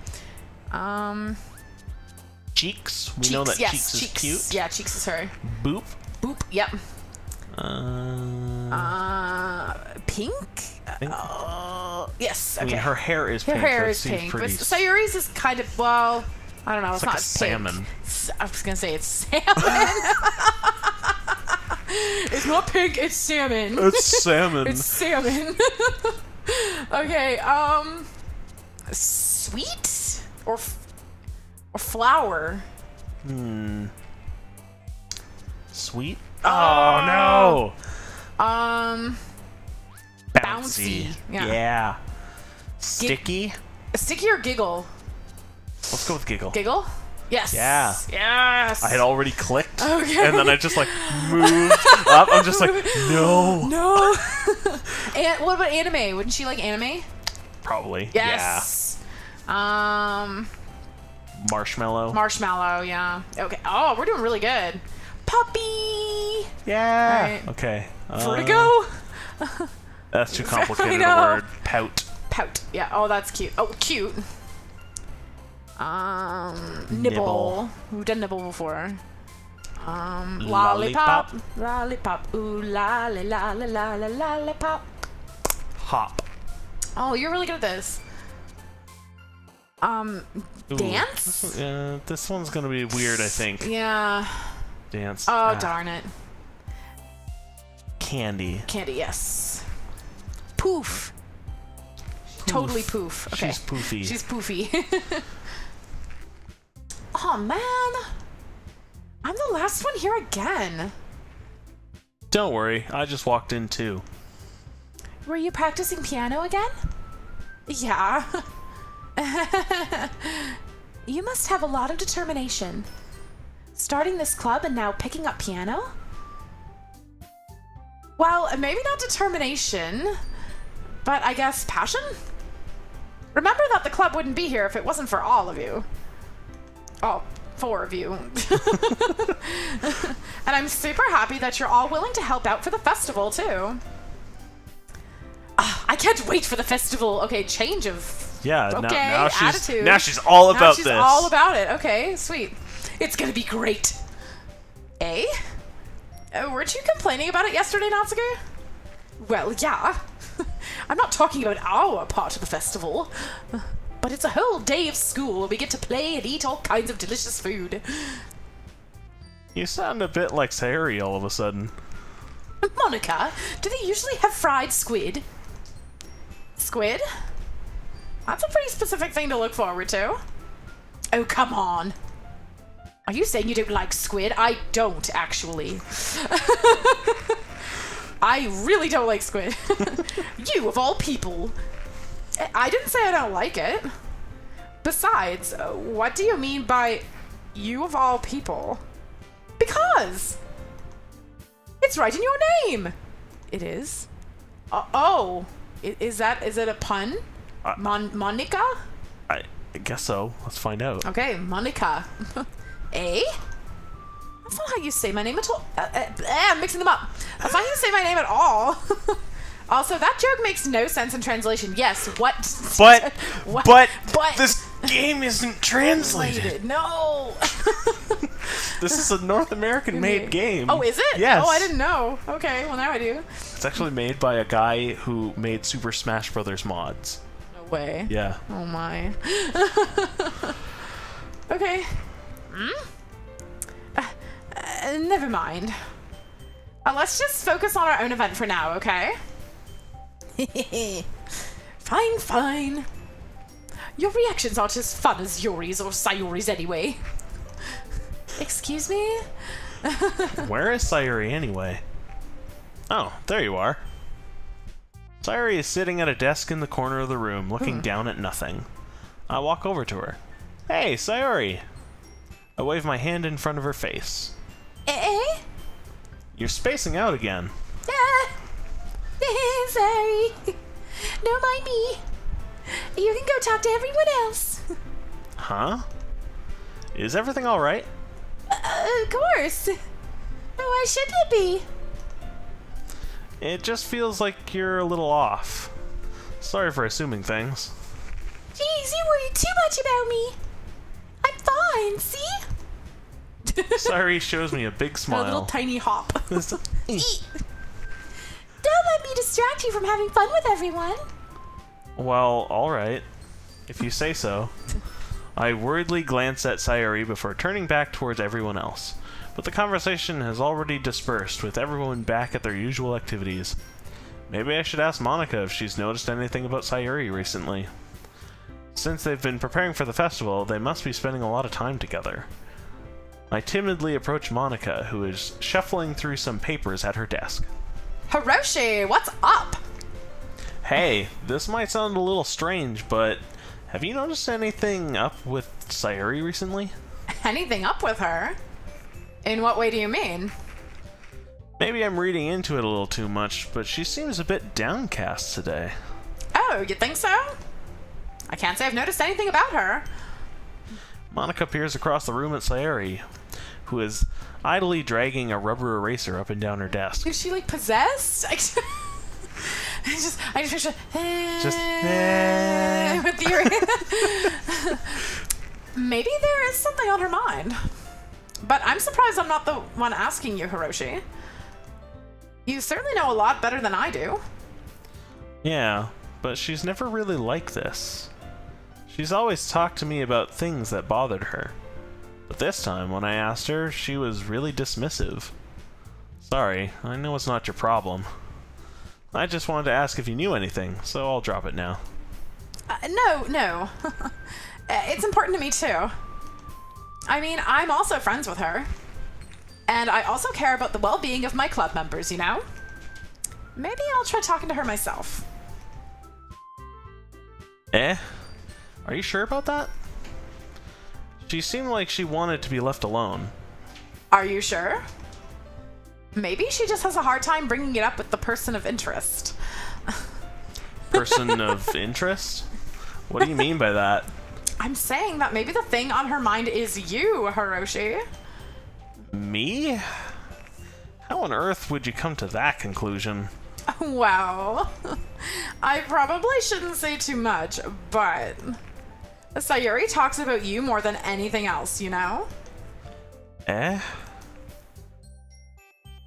Cheeks. We know that Cheeks is cute. Yeah, Cheeks is her. Boop. Yep. Pink. Yes. Okay. I mean, her hair is pink. Her hair That is seems pink. pretty... But Sayuri's is kind of, well, I don't know. It's like not a salmon. I was gonna say it's salmon. It's not pink. It's salmon. It's salmon. It's salmon. Okay. Sweet or flower. Sweet. Oh no. Bouncy. Yeah. Sticky. Sticky or giggle? Let's go with giggle. Giggle? Yes. Yeah. Yes. I had already clicked. Okay. And then I just like moved up. I'm just like, no. No. And what about anime? Wouldn't she like anime? Probably. Yes. Yeah. Marshmallow. Yeah. Okay. Oh, we're doing really good. Puppy. Yeah. Right. Okay. Vertigo. That's too complicated I know. a word. Pout. Yeah. Oh, that's cute. Oh, cute. Nibble. We've done nibble before. Lollipop. Ooh, lollipop. Hop. Oh, you're really good at this. Ooh, Dance? This one's gonna be weird, I think. Yeah. Dance. Oh, darn it. Candy. Yes. Poof. Totally poof. Okay. She's poofy. She's poofy. Oh, man. I'm the last one here again. Don't worry, I just walked in too. Were you practicing piano again? Yeah. You must have a lot of determination. Starting this club and now picking up piano? Well, maybe not determination, but I guess passion? Remember that the club wouldn't be here if it wasn't for all of you. All 4 of you. And I'm super happy that you're all willing to help out for the festival, too. I can't wait for the festival. Okay, change of... Yeah, okay, now attitude. Now she's all about she's this. all about it. Okay, sweet. It's gonna be great. Eh? Weren't you complaining about it yesterday, Natsuki? Well, yeah. I'm not talking about our part of the festival. But it's a whole day of school where we get to play and eat all kinds of delicious food. You sound a bit like Sayuri all of a sudden. Monica, do they usually have fried squid? Squid? That's a pretty specific thing to look forward to. Oh, come on. Are you saying you don't like squid? I don't, actually. I really don't like squid. You, of all people. I didn't say I don't like it. Besides, what do you mean by you of all people? Because it's right in your name. It is. Is it a pun? Monica? I guess so. Let's find out. Okay, Monica. Eh? That's not how you say my name at all. I'm mixing them up. That's not how you say my name at all. Also, that joke makes no sense in translation. Yes, what? But this game isn't translated. No. This is a North American-made game. Oh, is it? Yes. Oh, I didn't know. Okay, well now I do. It's actually made by a guy who made Super Smash Brothers mods. No way. Yeah. Oh my. Okay. Never mind. Let's just focus on our own event for now, okay? Fine. Your reactions aren't as fun as Yuri's or Sayori's anyway. Excuse me? Where is Sayuri anyway? Oh, there you are. Sayuri is sitting at a desk in the corner of the room, looking down at nothing. I walk over to her. Hey, Sayuri! I wave my hand in front of her face. Eh? You're spacing out again. Sorry. Don't mind me. You can go talk to everyone else. Huh? Is everything alright? Of course. Why shouldn't it be? It just feels like you're a little off. Sorry for assuming things. Jeez, you worry too much about me. I'm fine, see? Sayuri shows me a big A smile. little tiny hop. Eat. Don't let me distract you from having fun with everyone. Well, alright. If you say so. I worriedly glance at Sayuri before turning back towards everyone else. But the conversation has already dispersed, with everyone back at their usual activities. Maybe I should ask Monica if she's noticed anything about Sayuri recently. Since they've been preparing for the festival, they must be spending a lot of time together. I timidly approach Monica, who is shuffling through some papers at her desk. Hiroshi, what's up? Hey, this might sound a little strange, but have you noticed anything up with Sayuri recently? Anything up with her? In what way do you mean? Maybe I'm reading into it a little too much, but she seems a bit downcast today. Oh, you think so? I can't say I've noticed anything about her. Monica peers across the room at Sayuri, who is idly dragging a rubber eraser up and down her desk. Is she like possessed? I just picture with the Maybe there is something on her mind. But I'm surprised I'm not the one asking you, Hiroshi. You certainly know a lot better than I do. Yeah, but she's never really like this. She's always talked to me about things that bothered her. But this time, when I asked her, she was really dismissive. Sorry, I know it's not your problem. I just wanted to ask if you knew anything, so I'll drop it now. No. It's important to me, too. I mean, I'm also friends with her. And I also care about the well-being of my club members, you know? Maybe I'll try talking to her myself. Are you sure about that? She seemed like she wanted to be left alone. Are you sure? Maybe she just has a hard time bringing it up with the person of interest. Person of interest? What do you mean by that? I'm saying that maybe the thing on her mind is you, Hiroshi. Me? How on earth would you come to that conclusion? Wow. I probably shouldn't say too much, but Sayuri talks about you more than anything else, you know?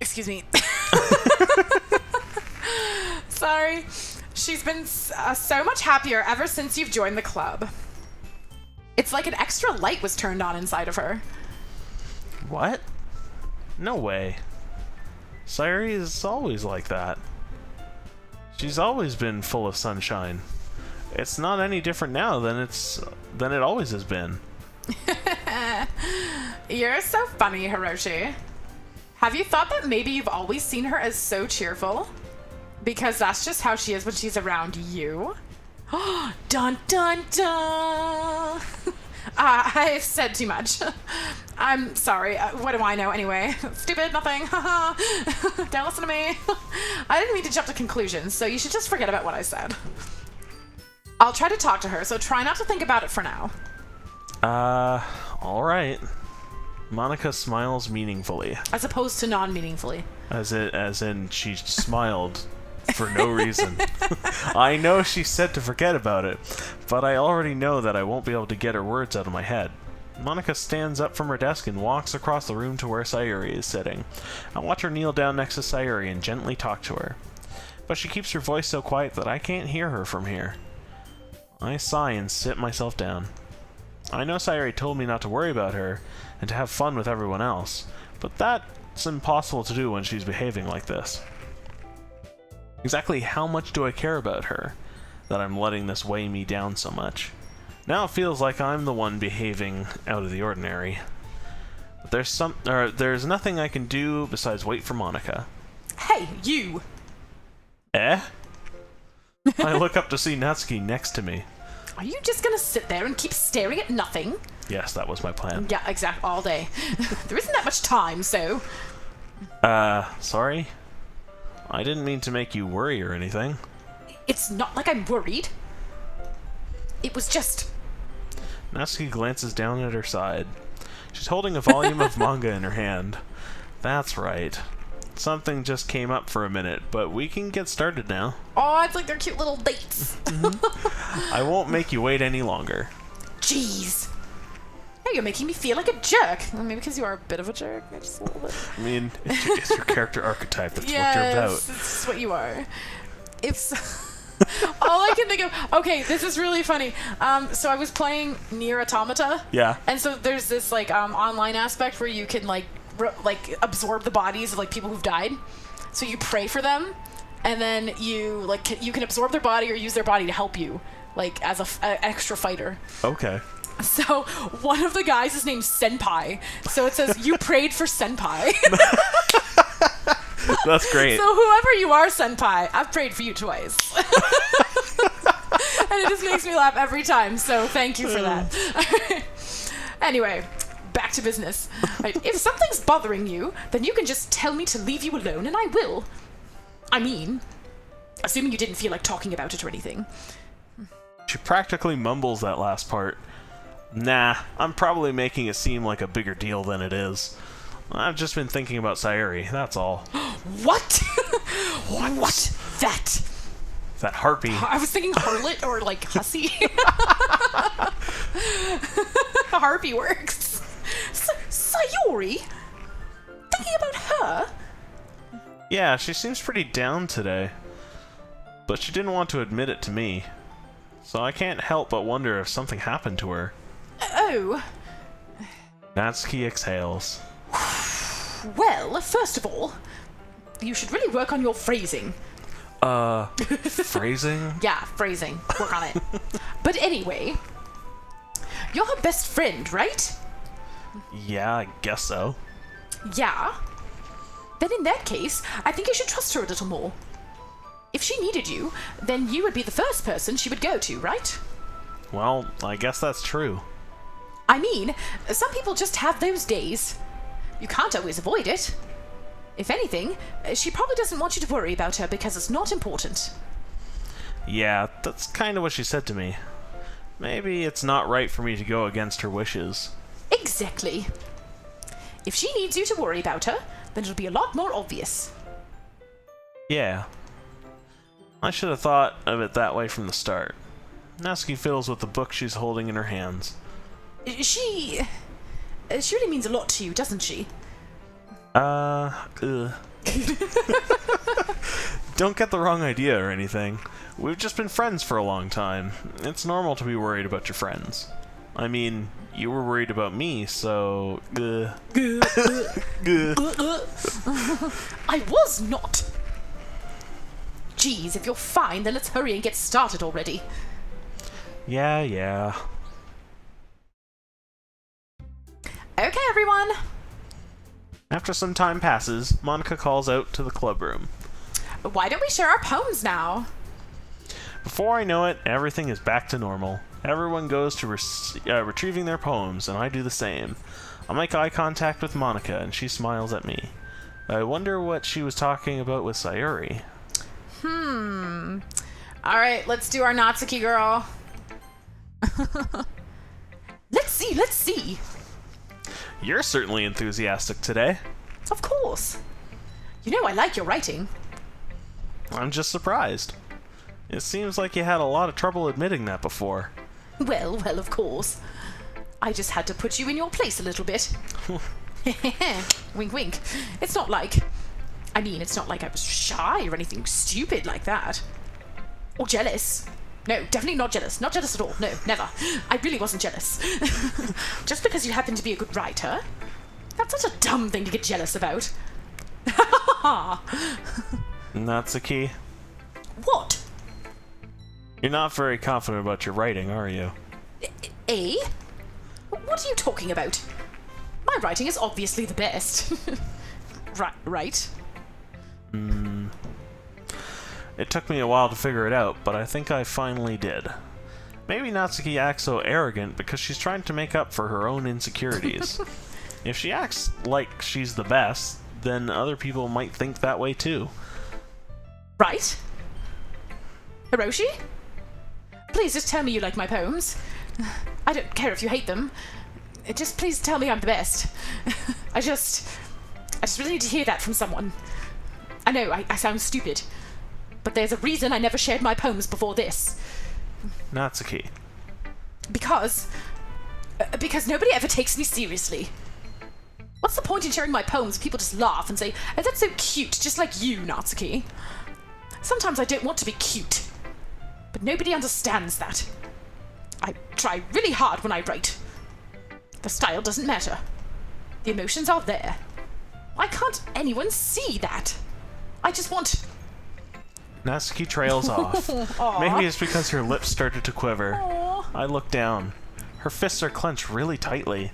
Excuse me. Sorry. She's been so much happier ever since you've joined the club. It's like an extra light was turned on inside of her. What? No way. Sayuri is always like that. She's always been full of sunshine. It's not any different now than it always has been. You're so funny, Hiroshi. Have you thought that maybe you've always seen her as so cheerful? Because that's just how she is when she's around you. Dun dun dun! I've said too much. I'm sorry. What do I know anyway? Stupid, nothing. Don't listen to me. I didn't mean to jump to conclusions, so you should just forget about what I said. I'll try to talk to her, so try not to think about it for now. Alright. Monica smiles meaningfully. As opposed to non-meaningfully. As in she smiled for no reason. I know she said to forget about it, but I already know that I won't be able to get her words out of my head. Monica stands up from her desk and walks across the room to where Sayuri is sitting. I watch her kneel down next to Sayuri and gently talk to her. But she keeps her voice so quiet that I can't hear her from here. I sigh and sit myself down. I know Sayuri told me not to worry about her and to have fun with everyone else, but that's impossible to do when she's behaving like this. Exactly how much do I care about her that I'm letting this weigh me down so much? Now it feels like I'm the one behaving out of the ordinary. But there's nothing I can do besides wait for Monica. Hey, you! Eh? I look up to see Natsuki next to me. Are you just gonna sit there and keep staring at nothing? Yes, that was my plan. Yeah, exactly, all day. There isn't that much time, so... Sorry? I didn't mean to make you worry or anything. It's not like I'm worried. It was just... Natsuki glances down at her side. She's holding a volume of manga in her hand. That's right. Something just came up for a minute, but we can get started now. Oh, it's like they're cute little dates. I won't make you wait any longer. Jeez. Hey, you're making me feel like a jerk. Well, maybe because you are a bit of a jerk. Just a little bit. I mean, it's your character archetype. That's what you're about. Yes, it's what you are. It's... all I can think of... Okay, this is really funny. So I was playing Nier Automata. Yeah. And so there's this, like, online aspect where you can, like absorb the bodies of like people who've died. So you pray for them, and then you can absorb their body or use their body to help you, like as a extra fighter. Okay. So one of the guys is named Senpai. So it says you prayed for Senpai. That's great. So whoever you are, Senpai, I've prayed for you twice. And it just makes me laugh every time. So thank you for that. Anyway. Back to business. Right. If something's bothering you, then you can just tell me to leave you alone, and I will. I mean, assuming you didn't feel like talking about it or anything. She practically mumbles that last part. Nah, I'm probably making it seem like a bigger deal than it is. I've just been thinking about Sayuri, that's all. What? What? That harpy. I was thinking harlot or like hussy. Harpy works. Sayuri? Thinking about her? Yeah, she seems pretty down today. But she didn't want to admit it to me. So I can't help but wonder if something happened to her. Oh. Natsuki exhales. Well, first of all, you should really work on your phrasing. Phrasing? Yeah, phrasing. Work on it. But anyway, you're her best friend, right? Yeah, I guess so. Yeah? Then in that case, I think you should trust her a little more. If she needed you, then you would be the first person she would go to, right? Well, I guess that's true. I mean, some people just have those days. You can't always avoid it. If anything, she probably doesn't want you to worry about her because it's not important. Yeah, that's kind of what she said to me. Maybe it's not right for me to go against her wishes. Exactly. If she needs you to worry about her, then it'll be a lot more obvious. Yeah. I should have thought of it that way from the start. Natsuki fiddles with the book she's holding in her hands. She really means a lot to you, doesn't she? Don't get the wrong idea or anything. We've just been friends for a long time. It's normal to be worried about your friends. I mean, you were worried about me, so... I was not! Geez, if you're fine, then let's hurry and get started already. Yeah. Okay, everyone. After some time passes, Monica calls out to the club room. Why don't we share our poems now? Before I know it, everything is back to normal. Everyone goes to retrieving their poems, and I do the same. I make eye contact with Monica, and she smiles at me. I wonder what she was talking about with Sayuri. Alright, let's do our Natsuki girl. Let's see. You're certainly enthusiastic today. Of course. You know I like your writing. I'm just surprised. It seems like you had a lot of trouble admitting that before. Well, of course. I just had to put you in your place a little bit. Wink, wink. It's not like I was shy or anything stupid like that. Or jealous. No, definitely not jealous. Not jealous at all. No, never. I really wasn't jealous. Just because you happen to be a good writer? That's such a dumb thing to get jealous about. Natsuki, What? you're not very confident about your writing, are you? Eh? What are you talking about? My writing is obviously the best. Right? It took me a while to figure it out, but I think I finally did. Maybe Natsuki acts so arrogant because she's trying to make up for her own insecurities. If she acts like she's the best, then other people might think that way too. Right? Hiroshi? Please just tell me you like my poems. I don't care if you hate them. Just please tell me I'm the best. I just really need to hear that from someone. I know, I sound stupid. But there's a reason I never shared my poems before this. Natsuki. Because nobody ever takes me seriously. What's the point in sharing my poems if people just laugh and say, oh, that's so cute, just like you, Natsuki? Sometimes I don't want to be cute. But nobody understands that. I try really hard when I write. The style doesn't matter. The emotions are there. Why can't anyone see that? I just want... Natsuki trails off. Maybe it's because her lips started to quiver. Aww. I look down. Her fists are clenched really tightly.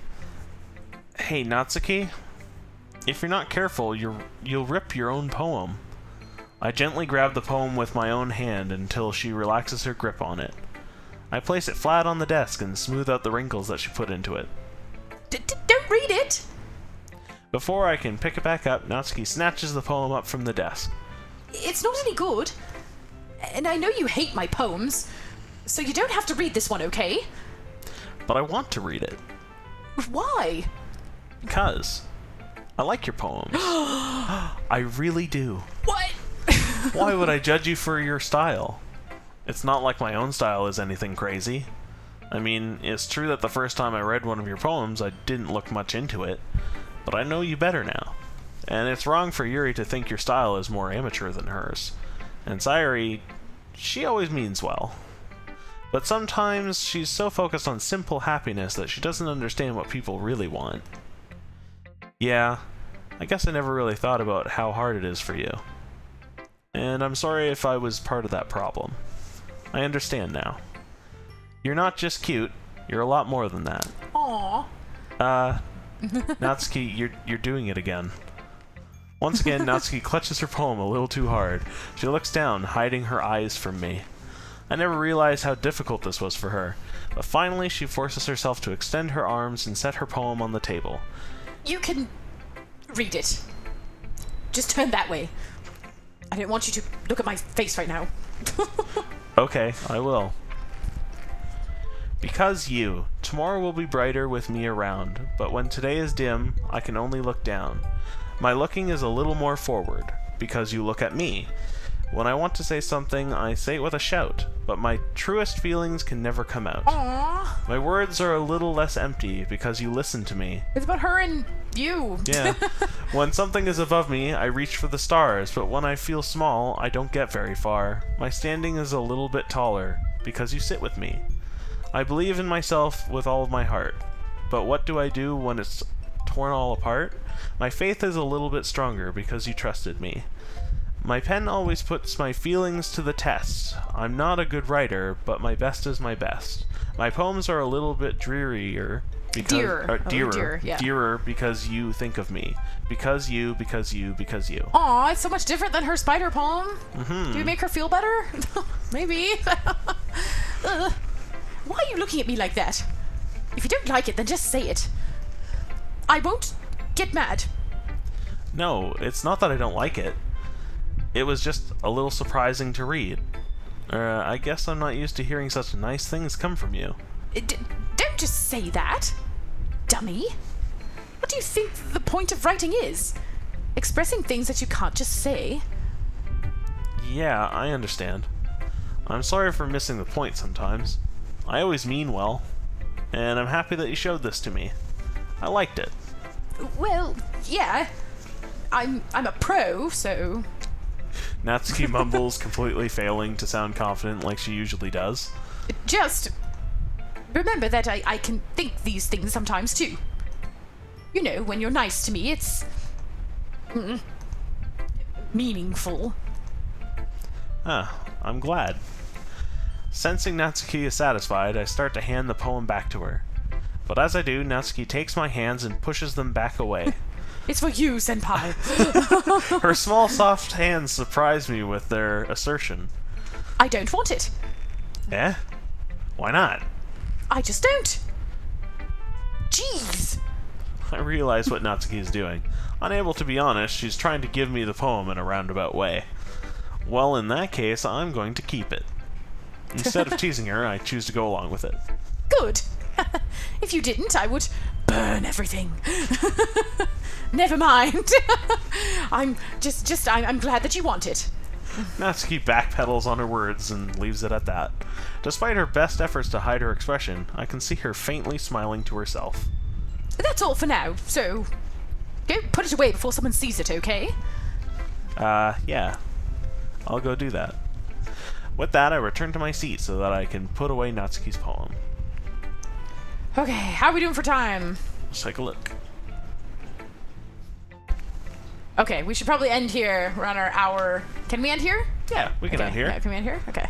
Hey, Natsuki. If you're not careful, you'll rip your own poem. I gently grab the poem with my own hand until she relaxes her grip on it. I place it flat on the desk and smooth out the wrinkles that she put into it. Don't read it! Before I can pick it back up, Natsuki snatches the poem up from the desk. It's not any good. And I know you hate my poems, so you don't have to read this one, okay? But I want to read it. Why? Because I like your poems. I really do. What? Why would I judge you for your style? It's not like my own style is anything crazy. I mean, it's true that the first time I read one of your poems, I didn't look much into it, but I know you better now. And it's wrong for Yuri to think your style is more amateur than hers. And Sayuri, she always means well. But sometimes she's so focused on simple happiness that she doesn't understand what people really want. Yeah, I guess I never really thought about how hard it is for you. And I'm sorry if I was part of that problem. I understand now. You're not just cute, you're a lot more than that. Aww. Natsuki, you're doing it again. Once again, Natsuki clutches her poem a little too hard. She looks down, hiding her eyes from me. I never realized how difficult this was for her, but finally she forces herself to extend her arms and set her poem on the table. You can read it. Just turn that way. I don't want you to look at my face right now. Okay, I will. Because you, tomorrow will be brighter with me around, but when today is dim, I can only look down. My looking is a little more forward, because you look at me. When I want to say something, I say it with a shout, but my truest feelings can never come out. Aww. My words are a little less empty because you listen to me. It's about her and you. Yeah. When something is above me, I reach for the stars, but when I feel small, I don't get very far. My standing is a little bit taller because you sit with me. I believe in myself with all of my heart, but what do I do when it's torn all apart? My faith is a little bit stronger because you trusted me. My pen always puts my feelings to the test. I'm not a good writer, but my best is my best. My poems are a little bit drearier because dearer because you think of me. Because you. Aw, it's so much different than her spider poem. Mm-hmm. Do we make her feel better? Maybe. Why are you looking at me like that? If you don't like it, then just say it. I won't get mad. No, it's not that I don't like it. It was just a little surprising to read. I guess I'm not used to hearing such nice things come from you. Don't just say that, dummy. What do you think the point of writing is? Expressing things that you can't just say. Yeah, I understand. I'm sorry for missing the point sometimes. I always mean well. And I'm happy that you showed this to me. I liked it. Well, yeah. I'm a pro, so... Natsuki mumbles, completely failing to sound confident like she usually does. Just remember that I can think these things sometimes too. You know, when you're nice to me, it's meaningful. Ah, I'm glad. Sensing Natsuki is satisfied, I start to hand the poem back to her. But as I do, Natsuki takes my hands and pushes them back away. It's for you, senpai. Her small, soft hands surprise me with their assertion. I don't want it. Eh? Why not? I just don't. Jeez. I realize what Natsuki is doing. Unable to be honest, she's trying to give me the poem in a roundabout way. Well, in that case, I'm going to keep it. Instead of teasing her, I choose to go along with it. Good. If you didn't, I would burn everything. Never mind. I'm glad that you want it. Natsuki backpedals on her words and leaves it at that. Despite her best efforts to hide her expression, I can see her faintly smiling to herself. That's all for now, so go put it away before someone sees it, okay? Yeah. I'll go do that. With that, I return to my seat so that I can put away Natsuki's poem. Okay, how are we doing for time? Let's take a look. Okay, we should probably end here. We're on our hour. Can we end here? Yeah, we can end here. Yeah, can we end here? Okay.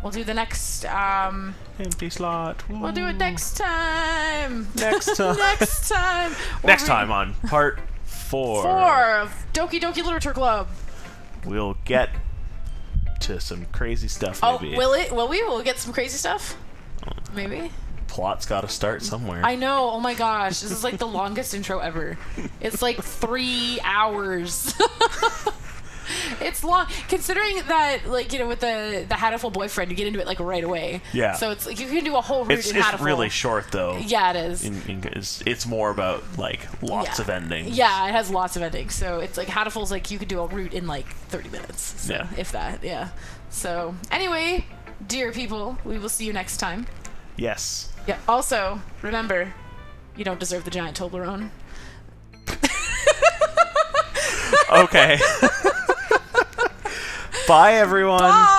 We'll do the next, Empty slot. Woo. we'll do it next time. Next time. Next time. Next time on part 4. 4 of Doki Doki Literature Club. We'll get to some crazy stuff, maybe. Oh, will it? Will we? Will we get some crazy stuff? Maybe. Plot's gotta start somewhere. I know. Oh my gosh. This is like the longest intro ever. It's like 3 hours. It's long, considering that, like, you know, with the Hatoful boyfriend, you get into it like right away. Yeah. So it's like you can do a whole route in Hatoful. It's really short though. Yeah, it is. It's more about like lots of endings. Yeah, it has lots of endings. So it's like Hatoful's like you could do a route in like 30 minutes. So, yeah. If that. Yeah. So anyway, dear people, we will see you next time. Yes. Yeah. Also, remember, you don't deserve the giant Toblerone. Okay. Bye, everyone. Bye.